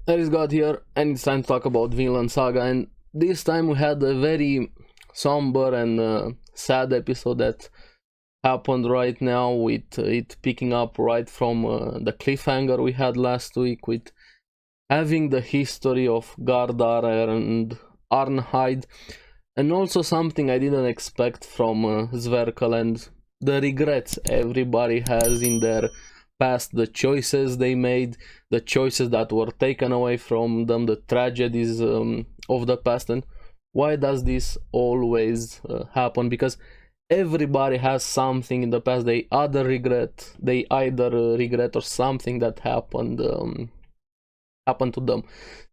ARESxGOD here, and it's time to talk about Vinland Saga. And this time we had a very somber and sad episode that happened right now, with it picking up right from the cliffhanger we had last week, with having the history of Gardar and Arnheid, and also something I didn't expect from Sverkel, and the regrets everybody has in their past, the choices they made, the choices that were taken away from them, the tragedies of the past. And why does this always happen? Because everybody has something in the past they either regret or something that happened to them.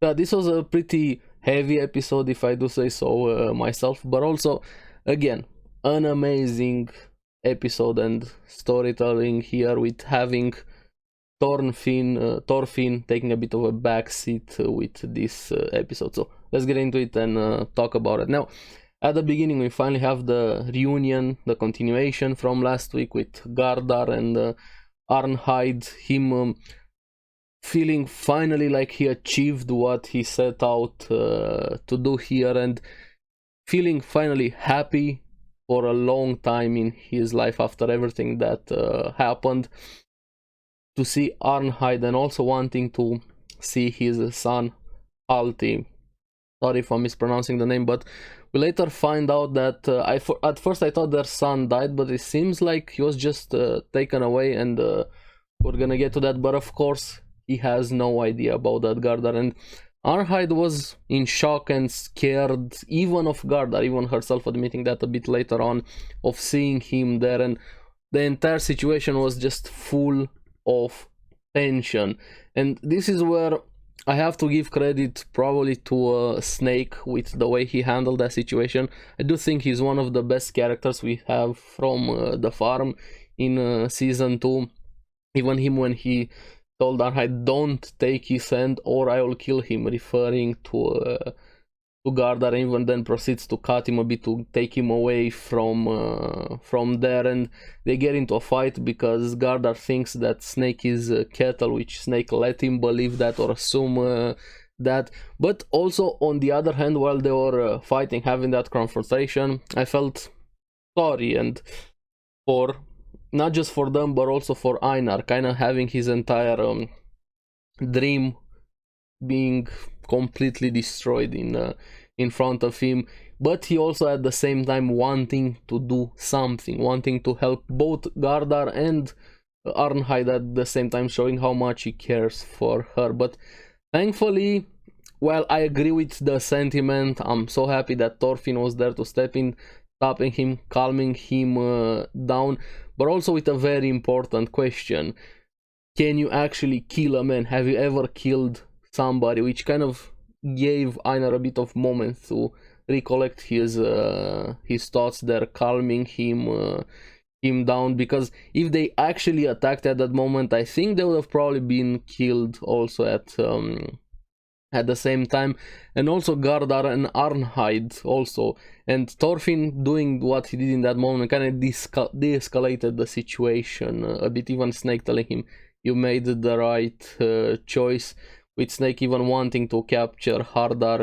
This was a pretty heavy episode, if I do say so myself, but also, again, an amazing episode and storytelling here, with having Thorfinn taking a bit of a backseat with this episode. So let's get into it and talk about it. Now, at the beginning, we finally have the reunion, the continuation from last week, with Gardar and Arnheid, him feeling finally like he achieved what he set out to do here, and feeling finally happy for a long time in his life after everything that happened, to see Arnheid, and also wanting to see his son Alti. Sorry if I'm mispronouncing the name, but we later find out that at first I thought their son died, but it seems like he was just taken away, and we're gonna get to that. But of course, he has no idea about that Gardar, and Arnheid was in shock and scared, even of Gardar, even herself admitting that a bit later on, of seeing him there, and the entire situation was just full of tension. And this is where I have to give credit probably to Snake with the way he handled that situation. I do think he's one of the best characters we have from the farm in season 2. Even him, when he told Arnheid, "Don't take his hand or I will kill him," referring to Gardar, and even then proceeds to cut him a bit to take him away from there, and they get into a fight because Gardar thinks that Snake is Kettle, which Snake let him believe that or assume that. But also, on the other hand, while they were fighting, having that confrontation, I felt sorry, and for not just for them but also for Einar, kind of having his entire dream being completely destroyed in front of him, but he also at the same time wanting to do something, wanting to help both Gardar and Arnheid at the same time, showing how much he cares for her. But thankfully, while I agree with the sentiment, I'm so happy that Thorfinn was there to step in, stopping him, calming him down, but also with a very important question: can you actually kill a man? Have you ever killed somebody? Which kind of gave Einar a bit of moment to recollect his thoughts there, calming him down, because if they actually attacked at that moment, I think they would have probably been killed also at the same time. And also Gardar and Arnheid also, and Thorfinn doing what he did in that moment kind of de-escalated the situation a bit, even Snake telling him, "You made the right choice," with Snake even wanting to capture Gardar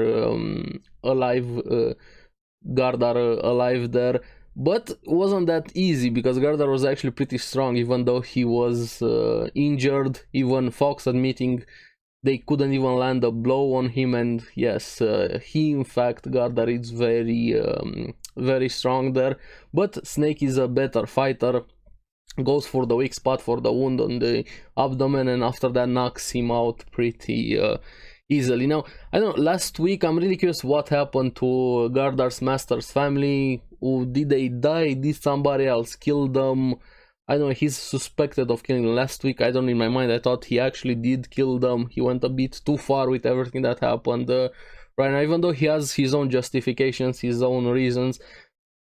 alive there. But it wasn't that easy, because Gardar was actually pretty strong, even though he was injured. Even Fox admitting they couldn't even land a blow on him. And yes, he, in fact, Gardar is very strong there. But Snake is a better fighter, goes for the weak spot, for the wound on the abdomen, and after that knocks him out pretty easily. Now, I don't know, last week I'm really curious what happened to Gardar's master's family. Did they die? Did somebody else kill them? I don't know, he's suspected of killing them. Last week, I don't know, in my mind I thought he actually did kill them. He went a bit too far with everything that happened right now, even though he has his own justifications, his own reasons,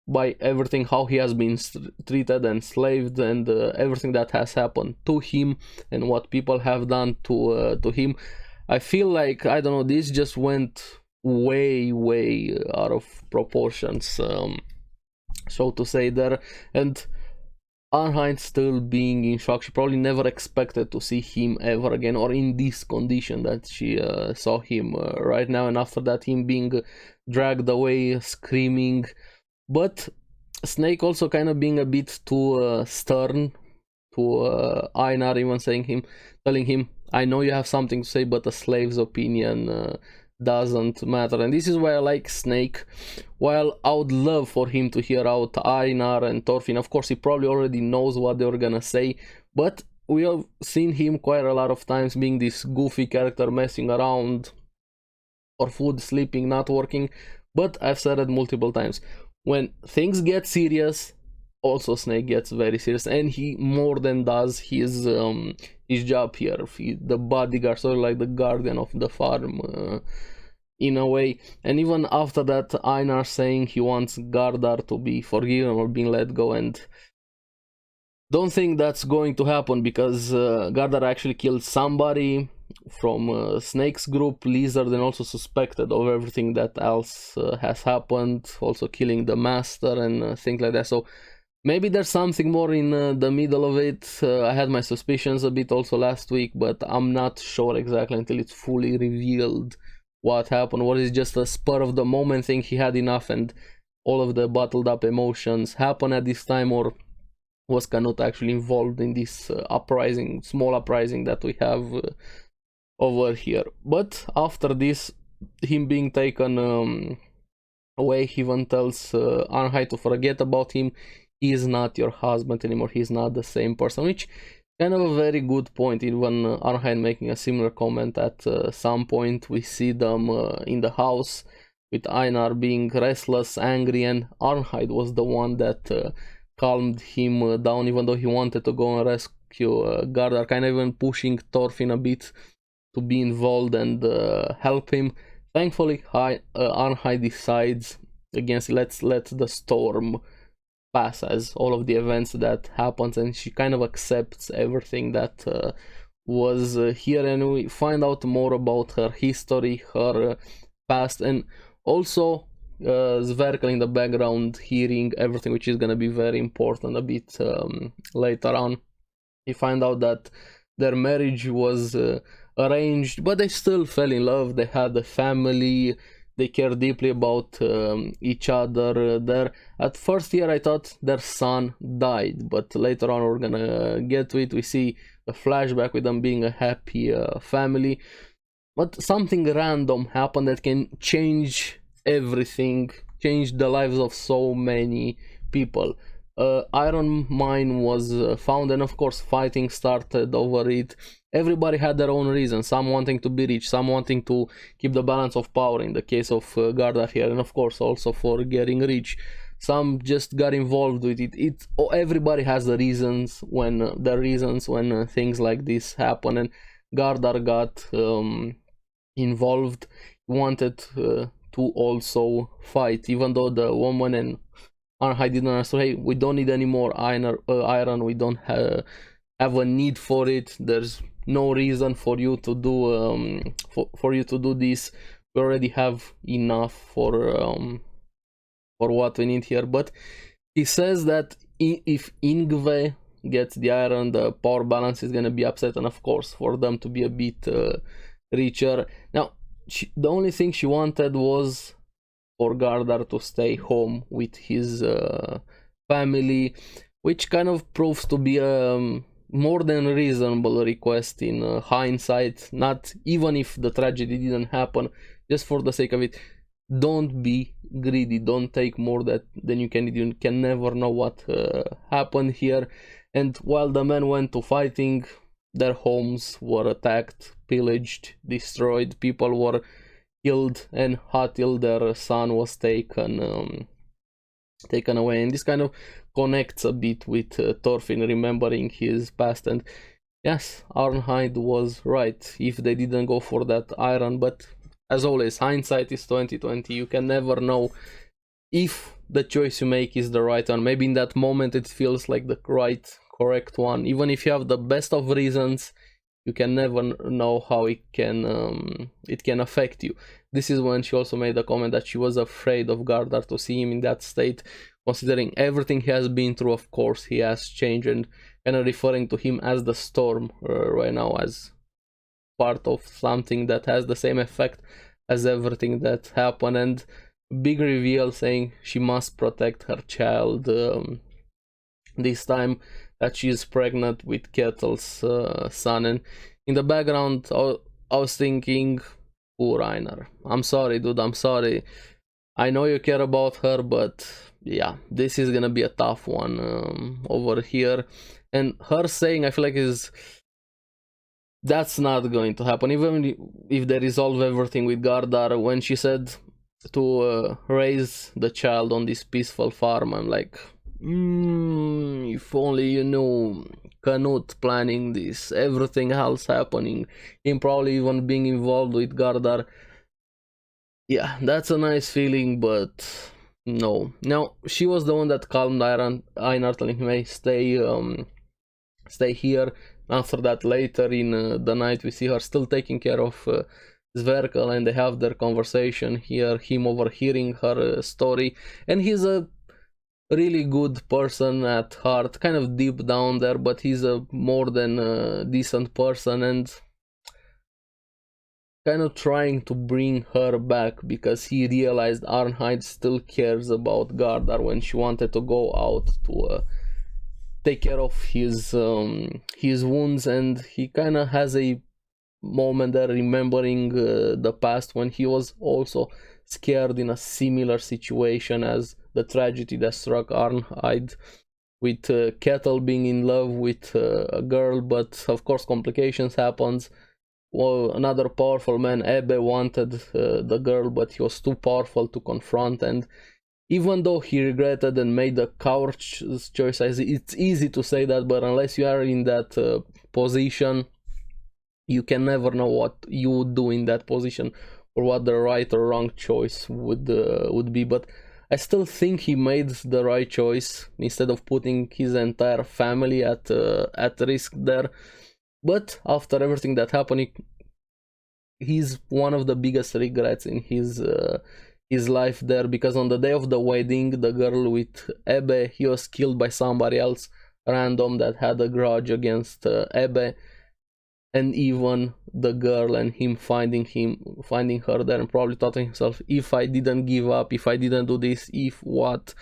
by everything, how he has been treated, enslaved, and everything that has happened to him, and what people have done to him. I feel like, I don't know, this just went way out of proportions, so to say there. And Arnheid still being in shock. She probably never expected to see him ever again, or in this condition that she saw him right now, and after that him being dragged away screaming. But Snake also kind of being a bit too stern to Einar, even telling him, I know you have something to say, but a slave's opinion doesn't matter. And this is why I like Snake. While I would love for him to hear out Einar and Thorfinn, of course he probably already knows what they were gonna say, but we have seen him quite a lot of times being this goofy character, messing around for food, sleeping, not working. But I've said it multiple times, when things get serious, also Snake gets very serious, and he more than does his job here. The bodyguard, sort of like the guardian of the farm in a way. And even after that, Einar saying he wants Gardar to be forgiven or being let go, and don't think that's going to happen, because Gardar actually killed somebody from Snake's group, Lizard, and also suspected of everything that else has happened, also killing the master and things like that. So maybe there's something more in the middle of it. I had my suspicions a bit also last week, but I'm not sure exactly until it's fully revealed what happened. What is just a spur of the moment thing, he had enough and all of the bottled up emotions happen at this time, or was Canute actually involved in this uprising, small uprising that we have over here. But after this, him being taken away, he even tells Arnheid to forget about him. He is not your husband anymore, he's not the same person, which kind of a very good point. Even Arnheid making a similar comment at some point. We see them in the house with Einar being restless, angry, and Arnheid was the one that calmed him down, even though he wanted to go and rescue Gardar, kind of even pushing Thorfinn a bit to be involved and help him. Thankfully, Arnheid decides against let's let the storm pass as all of the events that happens, and she kind of accepts everything that was here, and we find out more about her history, her past, and also Sverkel in the background hearing everything, which is gonna be very important a bit later on. We find out that their marriage was arranged, but they still fell in love. They had a family, they care deeply about each other there. At first here I thought their son died, but later on we're gonna get to it. We see a flashback with them being a happy family, but something random happened that can change everything, change the lives of so many people. Iron mine was found, and of course fighting started over it. Everybody had their own reasons, some wanting to be rich, some wanting to keep the balance of power in the case of Gardar here, and of course also for getting rich. Some just got involved with it. Everybody has the reasons when things like this happen, and Gardar got involved. He wanted to also fight, even though the woman and Arnheid didn't understand. Hey, we don't need any more iron. We don't have a need for it. There's no reason for you to do for you to do this. We already have enough for what we need here. But he says that if Yngve gets the iron, the power balance is gonna be upset, and of course for them to be a bit richer. Now the only thing she wanted was for Gardar to stay home with his family, which kind of proves to be a more than reasonable request in hindsight. Not even if the tragedy didn't happen, just for the sake of it. Don't be greedy, don't take more than you can. You can never know what happened here. And while the men went to fighting, their homes were attacked, pillaged, destroyed, people were killed, and Hatil, their son, was taken away. And this kind of connects a bit with Thorfinn remembering his past. And yes, Arnheid was right if they didn't go for that iron, but as always, hindsight is 20/20. You can never know if the choice you make is the right one. Maybe in that moment it feels like the correct one. Even if you have the best of reasons, you can never know how it can affect you. this is when she also made the comment that she was afraid of Gardar to see him in that state, considering everything he has been through. Of course he has changed, and kind of referring to him as the storm right now, as part of something that has the same effect as everything that happened. And big reveal saying she must protect her child, this time that she is pregnant with Kettle's son. And in the background I was thinking, poor Einar, I'm sorry dude, I'm sorry, I know you care about her, but yeah, this is gonna be a tough one over here. And her saying, I feel like that's not going to happen, even if they resolve everything with Gardar. When she said to raise the child on this peaceful farm, I'm like, if only you knew Canute planning this, everything else happening, him probably even being involved with Gardar. Yeah, that's a nice feeling, but no. Now, she was the one that calmed Einar, telling him, hey, stay here. After that, later in the night, we see her still taking care of Sverkel, and they have their conversation here, him overhearing her story. And he's a really good person at heart, kind of deep down there, but he's a more than decent person, and kind of trying to bring her back because he realized Arnheid still cares about Gardar when she wanted to go out to take care of his wounds. And he kind of has a moment there remembering the past when he was also scared in a similar situation as the tragedy that struck Arnheid, with Kettle being in love with a girl, but of course complications happens. Well, another powerful man, Ebbe, wanted the girl, but he was too powerful to confront. And even though he regretted and made a coward choice, it's easy to say that, but unless you are in that position, you can never know what you would do in that position, or what the right or wrong choice would be. But I still think he made the right choice instead of putting his entire family at risk there. But after everything that happened, he's one of the biggest regrets in his life there, because on the day of the wedding, the girl with Ebbe, he was killed by somebody else random that had a grudge against Ebbe. And even the girl and him finding her there, and probably thought to himself, if I didn't give up, if I didn't do this, if what?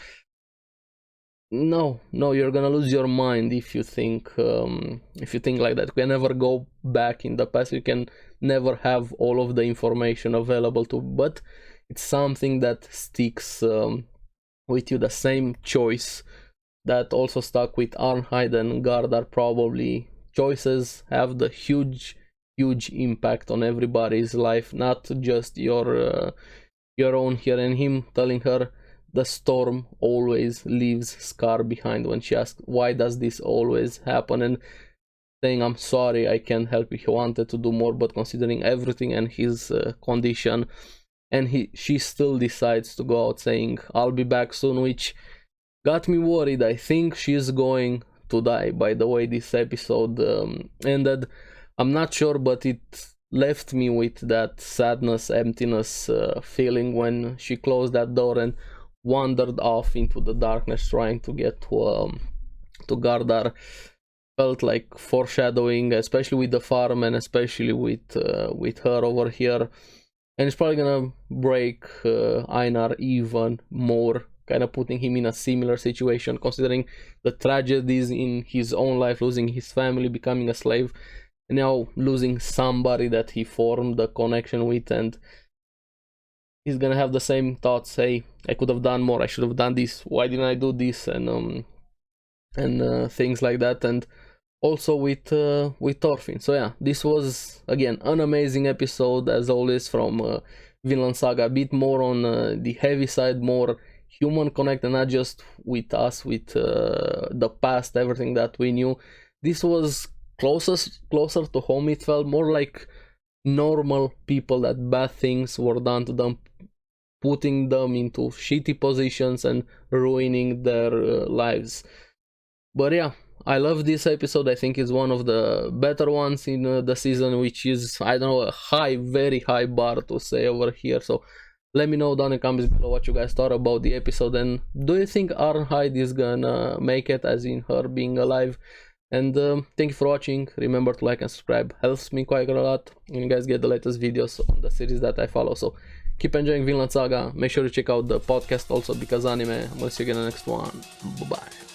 No, you're gonna lose your mind if you think like that. You can never go back in the past. You can never have all of the information available to, but it's something that sticks with you. The same choice that also stuck with Arnheid and Gardar. Probably choices have the huge impact on everybody's life, not just your own here. And him telling her, the storm always leaves scar behind, when she asked why does this always happen, and saying, I'm sorry, I can't help you. He wanted to do more, but considering everything and his condition, and she still decides to go out, saying, I'll be back soon, which got me worried. I think she's going to die by the way this episode ended. I'm not sure, but it left me with that sadness, emptiness feeling when she closed that door and wandered off into the darkness, trying to get to Gardar. Felt like foreshadowing, especially with the farm, and especially with her over here. And it's probably gonna break Einar even more, kind of putting him in a similar situation, considering the tragedies in his own life, losing his family, becoming a slave, and now losing somebody that he formed a connection with. And he's gonna have the same thoughts, hey, I could have done more, I should have done this, why didn't I do this, and things like that. And also with Thorfinn. So yeah, this was again an amazing episode as always from Vinland Saga. A bit more on the heavy side, more human connect, and not just with us, with the past, everything that we knew. This was closer to home. It felt more like normal people, that bad things were done to them, putting them into shitty positions and ruining their lives. But yeah, I love this episode. I think it's one of the better ones in the season, which is, I don't know, a high, very high bar to say over here. So let me know down in the comments below what you guys thought about the episode, and do you think Arnheid is gonna make it, as in her being alive? And thank you for watching. Remember to like and subscribe, helps me quite a lot, and you guys get the latest videos on the series that I follow. So keep enjoying Vinland Saga. Make sure to check out the podcast also, because anime. I'm gonna see you again in the next one. Bye bye.